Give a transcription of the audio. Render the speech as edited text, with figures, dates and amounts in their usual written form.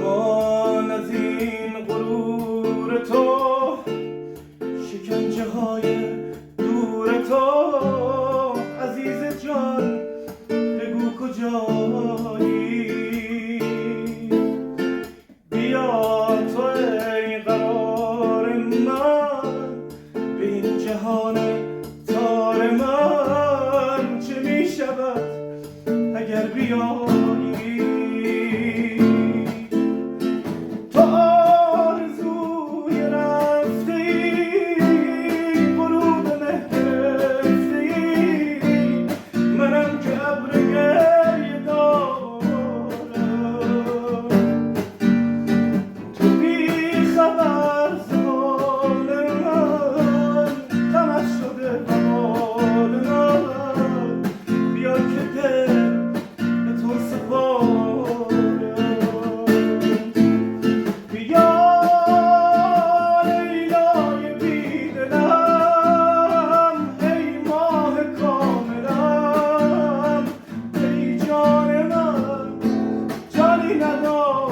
امان از این غرور تو، شکنجه های دور تو. عزیز جان بگو کجایی، بیا تو ای قرار من به این جهان تار من. چه می شود اگر بیایی؟ تو آرزوی رفته ای، غروب مه گرفته ای، منم که ابر گریه دارم. تو بی خبر ز حال من، غمت شده وبال من. بیا که دل به تو سپارم. بیا لیلای بی دلم، ای ماه کاملم، ای جان من جانی ندارم.